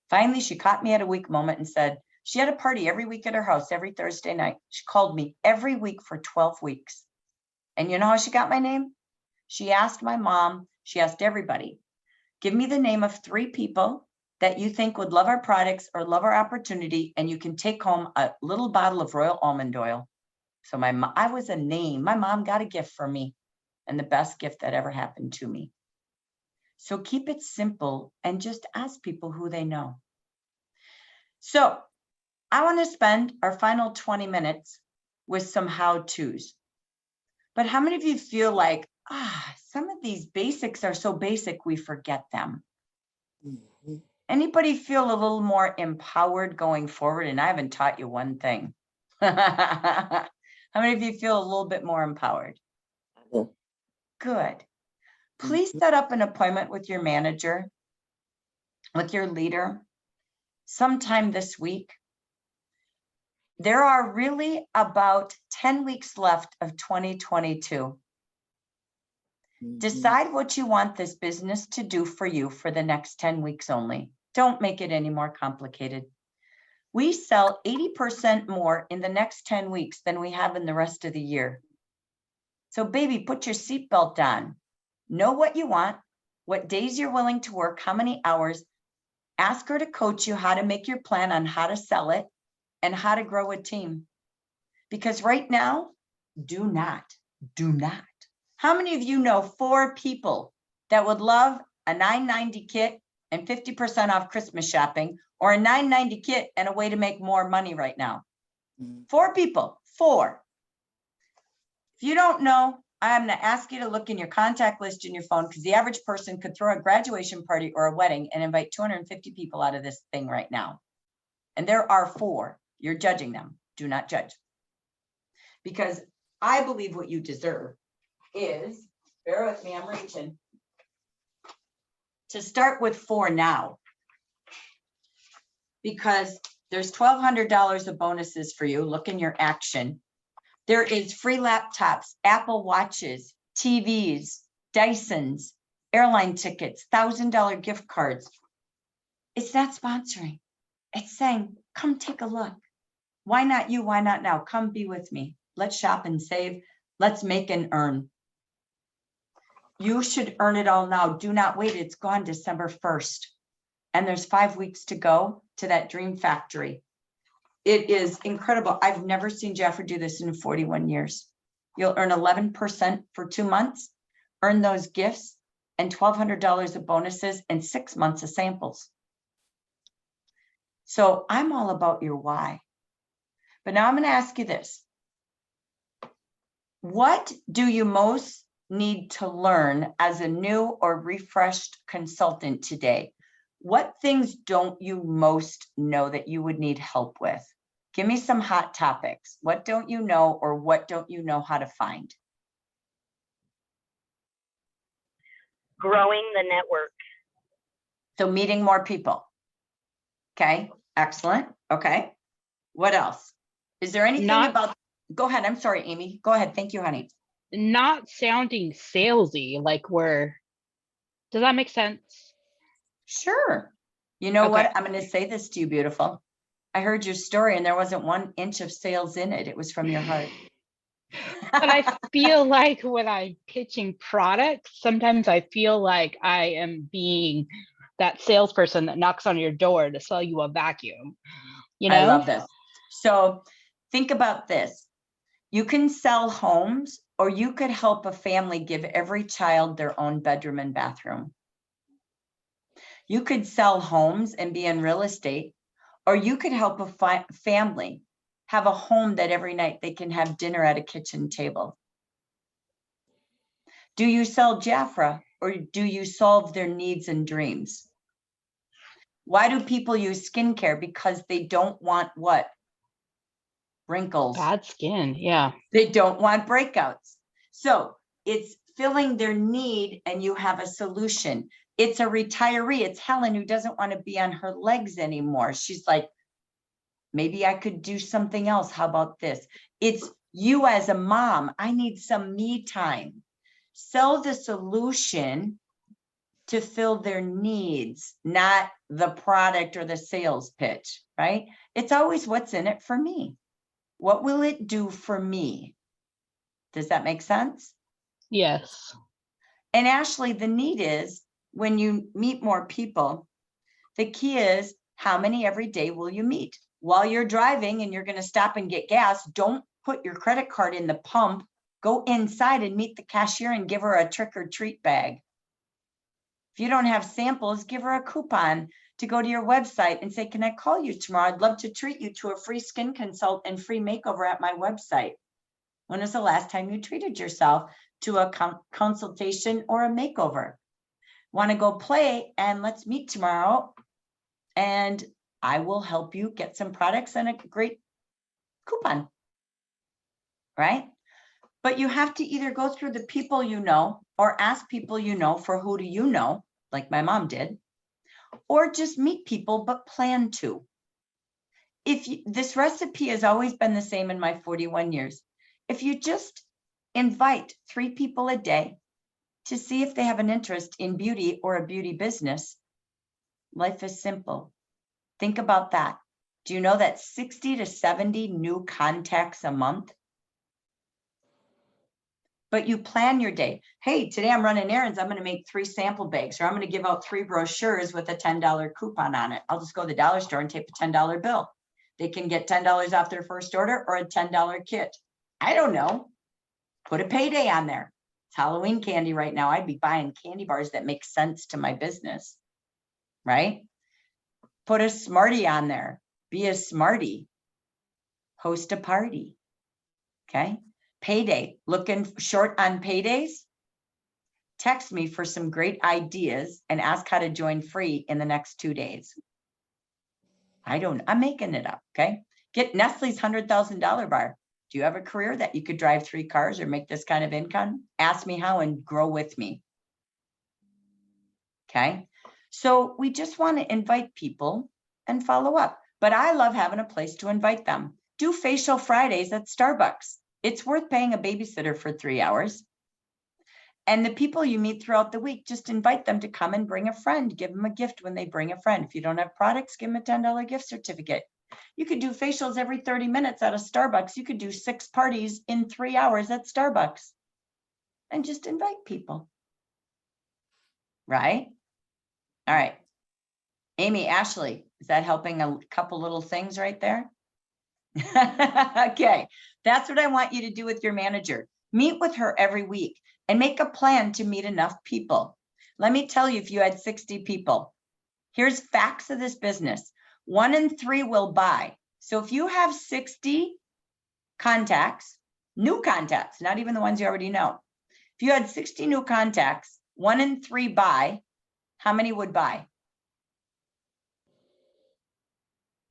Finally, she caught me at a weak moment and said, she had a party every week at her house, every Thursday night. She called me every week for 12 weeks. And you know how she got my name? She asked my mom, she asked everybody, give me the name of 3 people that you think would love our products or love our opportunity, and you can take home a little bottle of royal almond oil. So I was a name. My mom got a gift for me, and the best gift that ever happened to me. So keep it simple and just ask people who they know. So I want to spend our final 20 minutes with some how-tos. But how many of you feel like, some of these basics are so basic, we forget them? Mm-hmm. Anybody feel a little more empowered going forward? And I haven't taught you one thing. How many of you feel a little bit more empowered? Mm-hmm. Good. Please set up an appointment with your manager, with your leader, sometime this week. There are really about 10 weeks left of 2022. Mm-hmm. Decide what you want this business to do for you for the next 10 weeks only. Don't make it any more complicated. We sell 80% more in the next 10 weeks than we have in the rest of the year. So baby, put your seatbelt on. Know what you want, what days you're willing to work, how many hours, Ask her to coach you how to make your plan on how to sell it and how to grow a team. Because right now, do not. How many of you know 4 people that would love a $9.90 kit and 50% off Christmas shopping, or a $9.90 kit and a way to make more money right now? 4 people, 4. If you don't know, I'm going to ask you to look in your contact list in your phone, because the average person could throw a graduation party or a wedding and invite 250 people out of this thing right now. And there are 4. You're judging them. Do not judge. Because I believe what you deserve is, bear with me, I'm reaching, to start with 4 now. Because there's $1,200 of bonuses for you. Look in your action. There is free laptops, Apple Watches, TVs, Dysons, airline tickets, $1,000 gift cards. It's not sponsoring. It's saying, come take a look. Why not you? Why not now? Come be with me. Let's shop and save. Let's make and earn. You should earn it all now. Do not wait. It's gone December 1st. And there's 5 weeks to go to that dream factory. It is incredible. I've never seen Jafra do this in 41 years. You'll earn 11% for 2 months, earn those gifts and $1,200 of bonuses and 6 months of samples. So I'm all about your why. But now I'm going to ask you this. What do you most need to learn as a new or refreshed consultant today? What things don't you most know that you would need help with? Give me some hot topics. What don't you know, or what don't you know how to find? Growing the network. So meeting more people. Okay, excellent. Okay. What else? Is there anything about, go ahead. I'm sorry, Amy. Go ahead. Thank you, honey. Not sounding salesy, like does that make sense? Sure. You know Okay. what? I'm going to say this to you, beautiful. I heard your story and there wasn't 1 inch of sales in it. It was from your heart. But I feel like when I'm pitching products, sometimes I feel like I am being that salesperson that knocks on your door to sell you a vacuum. You know? I love this. So think about this. You can sell homes, or you could help a family give every child their own bedroom and bathroom. You could sell homes and be in real estate, or you could help a family have a home that every night they can have dinner at a kitchen table. Do you sell Jafra, or do you solve their needs and dreams? Why do people use skincare? Because they don't want what? Wrinkles. Bad skin, yeah. They don't want breakouts. So it's filling their need, and you have a solution. It's a retiree. It's Helen who doesn't want to be on her legs anymore. She's like, maybe I could do something else. How about this? It's you as a mom. I need some me time. Sell the solution to fill their needs, not the product or the sales pitch, right? It's always what's in it for me. What will it do for me? Does that make sense? Yes. And Ashley, the need is when you meet more people, the key is how many every day will you meet? While you're driving and you're going to stop and get gas, don't put your credit card in the pump. Go inside and meet the cashier and give her a trick or treat bag. If you don't have samples, give her a coupon to go to your website and say, can I call you tomorrow? I'd love to treat you to a free skin consult and free makeover at my website. When was the last time you treated yourself to a consultation or a makeover? Want to go play? And let's meet tomorrow. And I will help you get some products and a great coupon. Right? But you have to either go through the people you know, or ask people you know for who do you know, like my mom did, or just meet people, but plan to. This recipe has always been the same in my 41 years. If you just invite 3 people a day to see if they have an interest in beauty or a beauty business, life is simple. Think about that. Do you know that 60 to 70 new contacts a month? but you plan your day. Hey, today I'm running errands. I'm going to make 3 sample bags, or I'm going to give out 3 brochures with a $10 coupon on it. I'll just go to the dollar store and take a $10 bill. They can get $10 off their first order or a $10 kit. I don't know. Put a payday on there. It's Halloween candy right now. I'd be buying candy bars that make sense to my business, right? Put a Smartie on there. Be a Smartie. Host a party. Okay. Payday. Looking short on paydays? Text me for some great ideas and ask how to join free in the next 2 days. I'm making it up. Okay. Get Nestle's $100,000 bar. Do you have a career that you could drive 3 cars or make this kind of income? Ask me how and grow with me. Okay. So we just want to invite people and follow up, but I love having a place to invite them. Do facial Fridays at Starbucks. It's worth paying a babysitter for 3 hours. And the people you meet throughout the week, just invite them to come and bring a friend. Give them a gift when they bring a friend. If you don't have products, give them a $10 gift certificate. You could do facials every 30 minutes at a Starbucks. You could do 6 parties in 3 hours at Starbucks. And just invite people. Right? All right. Amy, Ashley, is that helping a couple little things right there? Okay, that's what I want you to do with your manager. Meet with her every week and make a plan to meet enough people. Let me tell you, if you had 60 people, here's facts of this business. 1 in 3 will buy. So if you have 60 contacts, new contacts, not even the ones you already know. If you had 60 new contacts, 1 in 3 buy, how many would buy?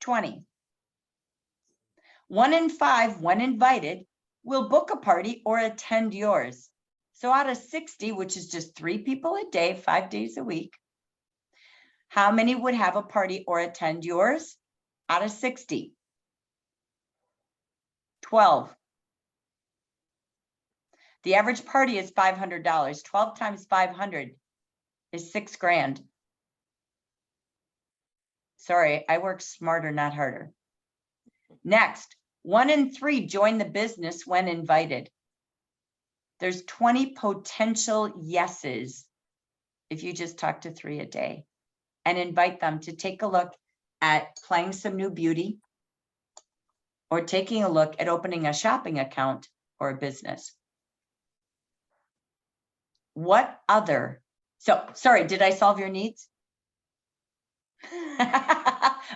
20. 1 in 5, when invited, will book a party or attend yours. So out of 60, which is just 3 people a day, 5 days a week, how many would have a party or attend yours? Out of 60? 12. The average party is $500. 12 times 500 is $6,000. Sorry, I work smarter, not harder. Next, 1 in 3 join the business when invited. There's 20 potential yeses if you just talk to 3 a day and invite them to take a look at playing some new beauty or taking a look at opening a shopping account or a business. What other? So, sorry, did I solve your needs?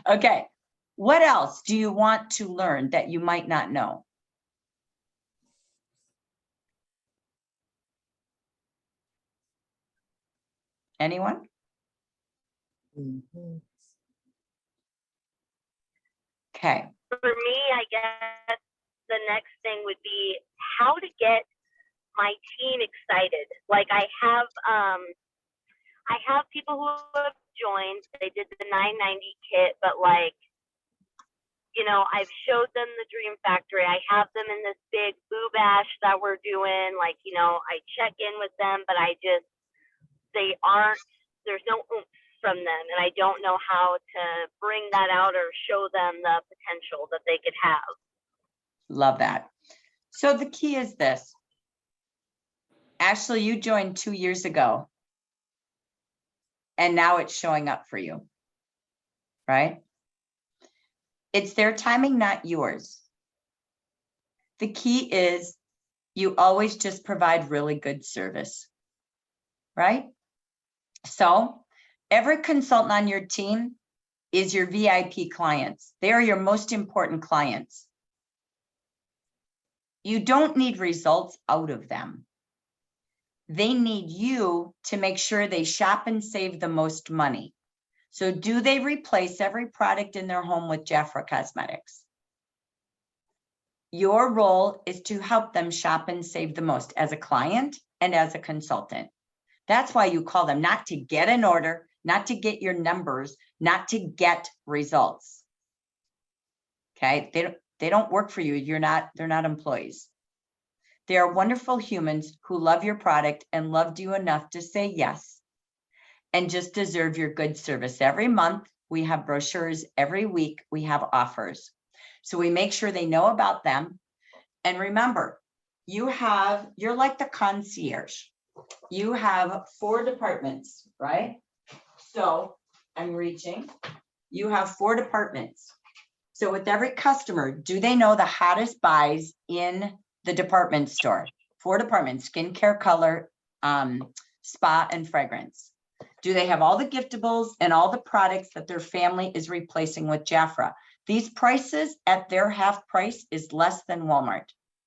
Okay. What else do you want to learn that you might not know? Anyone? Mhm. Okay. For me, I guess the next thing would be how to get my team excited. Like I have people who have joined. They did the 990 kit, but like, you know, I've showed them the Dream Factory. I have them in this big boo bash that we're doing. Like, you know, I check in with them, but there's no oomph from them. And I don't know how to bring that out or show them the potential that they could have. Love that. So the key is this. Ashley, you joined 2 years ago. And now it's showing up for you, right? It's their timing, not yours. The key is you always just provide really good service, right? So every consultant on your team is your VIP clients. They are your most important clients. You don't need results out of them. They need you to make sure they shop and save the most money. So do they replace every product in their home with Jafra Cosmetics? Your role is to help them shop and save the most as a client and as a consultant. That's why you call them, not to get an order, not to get your numbers, not to get results. Okay, they don't work for you. They're not employees. They are wonderful humans who love your product and loved you enough to say yes and just deserve your good service. Every month we have brochures, every week we have offers. So we make sure they know about them. And remember, you're like the concierge. You have 4 departments, right? So I'm reaching, you have 4 departments. So with every customer, do they know the hottest buys in the department store? 4 departments, skincare, color, spa, and fragrance. Do they have all the giftables and all the products that their family is replacing with Jafra? These prices at their half price is less than Walmart.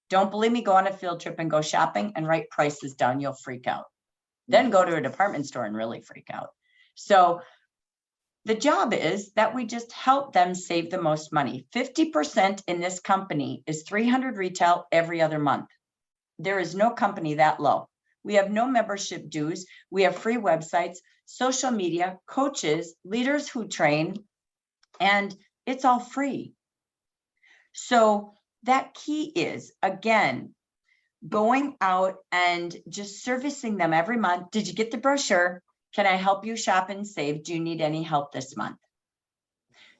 Don't believe me, go on a field trip and go shopping and write prices down, you'll freak out. Then go to a department store and really freak out. So the job is that we just help them save the most money. 50% in this company is 300 retail every other month. There is no company that low. We have no membership dues. We have free websites, social media, coaches, leaders who train, and it's all free. So that key is, again, going out and just servicing them every month. Did you get the brochure? Can I help you shop and save? Do you need any help this month?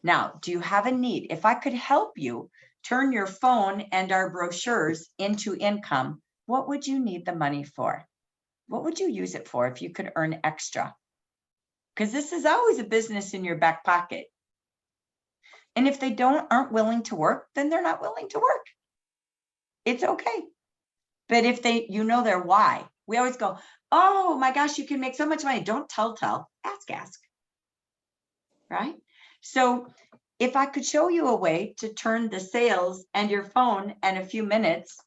Now, do you have a need? If I could help you turn your phone and our brochures into income, what would you need the money for? What would you use it for if you could earn extra? Because this is always a business in your back pocket. And if they aren't willing to work, then they're not willing to work. It's okay. But if their why, we always go, oh my gosh, you can make so much money. Don't tell, ask, right? So if I could show you a way to turn the sales and your phone and a few minutes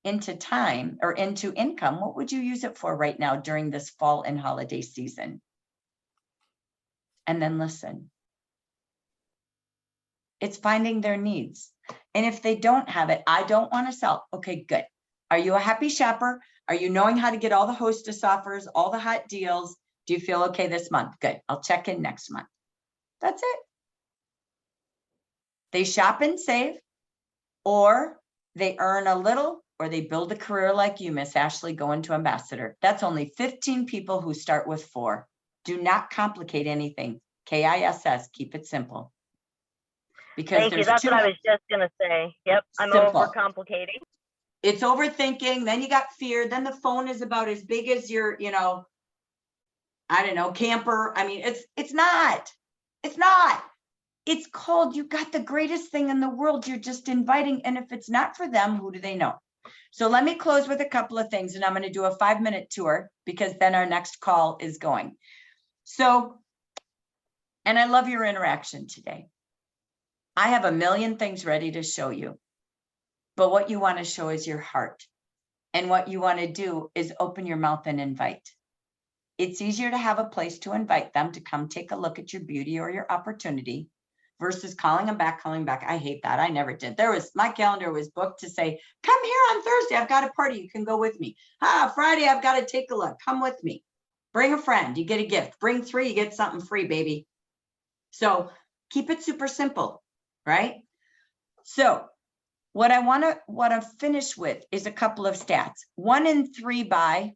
into time or into income, what would you use it for right now during this fall and holiday season? And then listen. It's finding their needs. And if they don't have it, I don't want to sell. Okay, good. Are you a happy shopper? Are you knowing how to get all the hostess offers, all the hot deals? Do you feel okay this month? Good. I'll check in next month. That's it. They shop and save, or they earn a little, or they build a career like you, Miss Ashley, going to ambassador. That's only 15 people who start with 4. Do not complicate anything. KISS, keep it simple. Because Thank you. That's what I was just going to say. Yep. I'm overcomplicating. It's overthinking. Then you got fear. Then the phone is about as big as your, I don't know, camper. I mean, it's not. It's called, you got the greatest thing in the world. You're just inviting. And if it's not for them, who do they know? So let me close with a couple of things, and I'm going to do a 5-minute tour because then our next call is going. So, and I love your interaction today. I have a million things ready to show you, but what you want to show is your heart. And what you want to do is open your mouth and invite. It's easier to have a place to invite them to come take a look at your beauty or your opportunity versus calling them back. I hate that. I never did. My calendar was booked to say, come here on Thursday. I've got a party. You can go with me. Friday, I've got to take a look. Come with me. Bring a friend. You get a gift. Bring 3, you get something free, baby. So keep it super simple, right? So what I want to finish with is a couple of stats. 1 in 3 buy,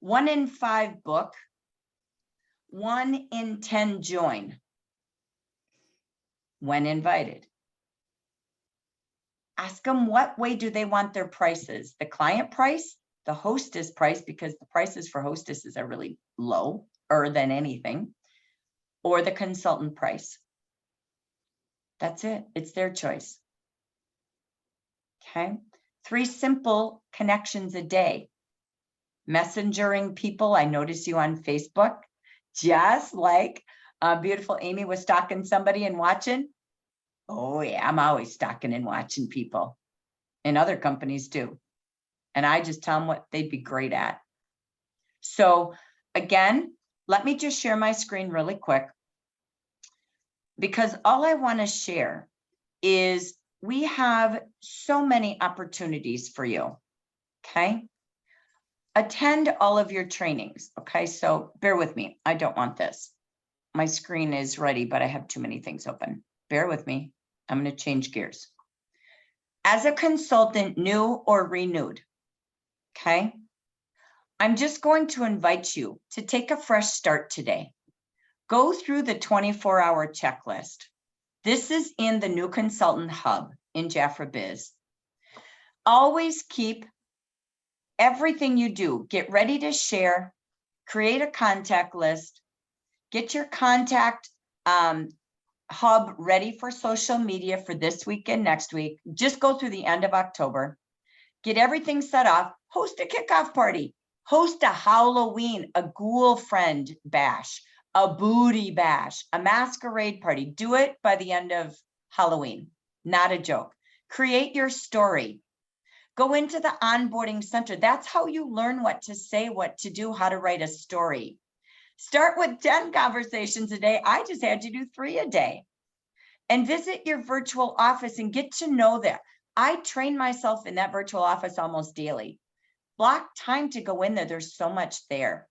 1 in 5 book, 1 in 10 join when invited. Ask them what way do they want their prices? The client price, the hostess price, because the prices for hostesses are really lower than anything, or the consultant price. That's it. It's their choice. Okay. 3 simple connections a day. Messengering people. I notice you on Facebook, just like beautiful Amy was stalking somebody and watching. Oh yeah, I'm always stalking and watching people, and other companies do. And I just tell them what they'd be great at. So again, let me just share my screen really quick, because all I want to share is we have so many opportunities for you. Okay. Attend all of your trainings. Okay. So bear with me. I don't want this. My screen is ready, but I have too many things open. Bear with me. I'm going to change gears. As a consultant, new or renewed. Okay. I'm just going to invite you to take a fresh start today. Go through the 24-hour checklist. This is in the New Consultant Hub in Jafra Biz. Always keep everything you do, get ready to share, create a contact list, get your contact hub ready for social media for this week and next week. Just go through the end of October, get everything set off, host a kickoff party, host a Halloween, a ghoul friend bash, a booty bash, a masquerade party. Do it by the end of Halloween, not a joke. Create your story. Go into the onboarding center. That's how you learn what to say, what to do, how to write a story. Start with 10 conversations a day. I just had to do 3 a day. And visit your virtual office and get to know that. I train myself in that virtual office almost daily. Block time to go in there. There's so much there.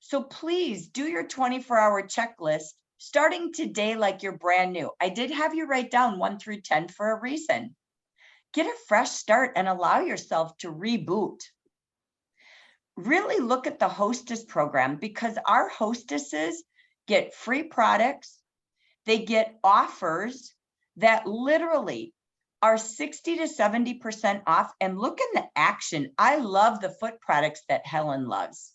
So please do your 24-hour checklist starting today like you're brand new. I did have you write down 1 through 10 for a reason. Get a fresh start and allow yourself to reboot. Really look at the hostess program, because our hostesses get free products. They get offers that literally are 60 to 70% off. And look in the action. I love the foot products that Helen loves.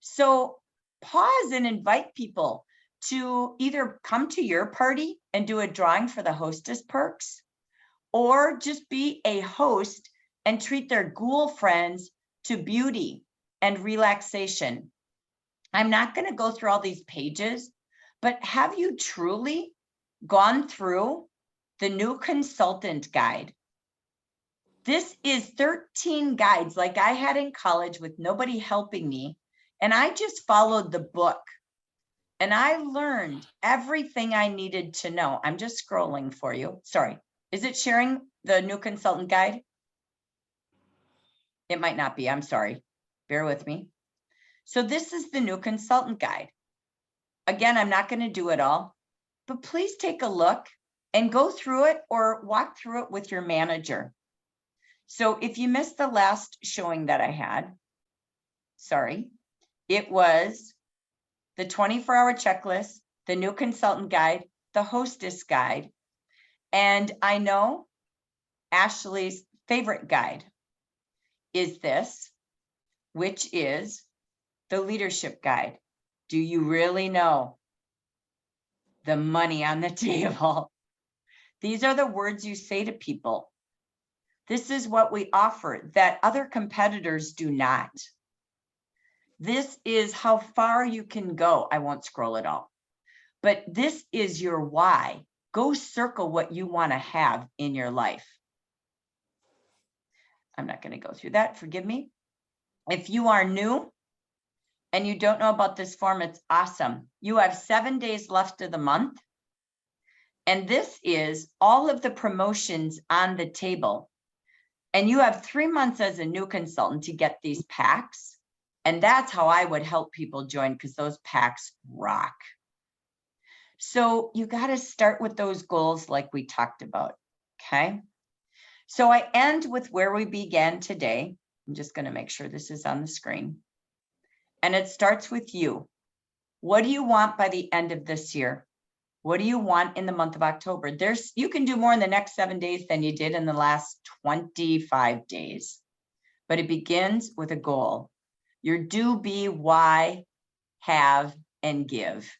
So pause and invite people to either come to your party and do a drawing for the hostess perks, or just be a host and treat their ghoul friends to beauty and relaxation. I'm not going to go through all these pages, but have you truly gone through the new consultant guide? This is 13 guides like I had in college with nobody helping me. And I just followed the book and I learned everything I needed to know. I'm just scrolling for you. Sorry. Is it sharing the new consultant guide? It might not be. I'm sorry. Bear with me. So this is the new consultant guide. Again, I'm not going to do it all, but please take a look and go through it or walk through it with your manager. So if you missed the last showing that I had, sorry, it was the 24-hour checklist, the new consultant guide, the hostess guide, and I know Ashley's favorite guide is this, which is the leadership guide. Do you really know the money on the table? These are the words you say to people. This is what we offer that other competitors do not. This is how far you can go. I won't scroll it all, but this is your why. Go circle what you want to have in your life. I'm not going to go through that. Forgive me. If you are new and you don't know about this form, it's awesome. You have 7 days left of the month. And this is all of the promotions on the table. And you have 3 months as a new consultant to get these packs. And that's how I would help people join, because those packs rock. So you got to start with those goals like we talked about. Okay. So I end with where we began today. I'm just going to make sure this is on the screen. And it starts with you. What do you want by the end of this year? What do you want in the month of October? You can do more in the next 7 days than you did in the last 25 days. But it begins with a goal. Your do, be, why, have, and give.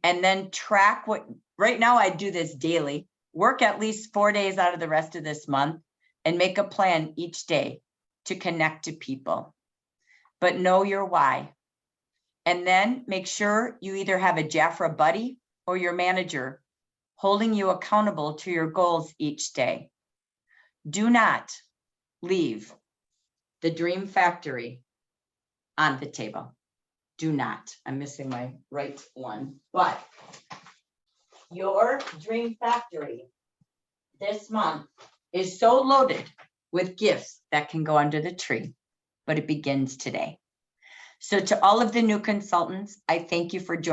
And then track what, right now I do this daily. Work at least 4 days out of the rest of this month and make a plan each day to connect to people. But know your why. And then make sure you either have a Jafra buddy or your manager holding you accountable to your goals each day. Do not leave the Dream Factory on the table. Do not. I'm missing my right one, but your Dream Factory this month is so loaded with gifts that can go under the tree, but it begins today. So to all of the new consultants, I thank you for joining.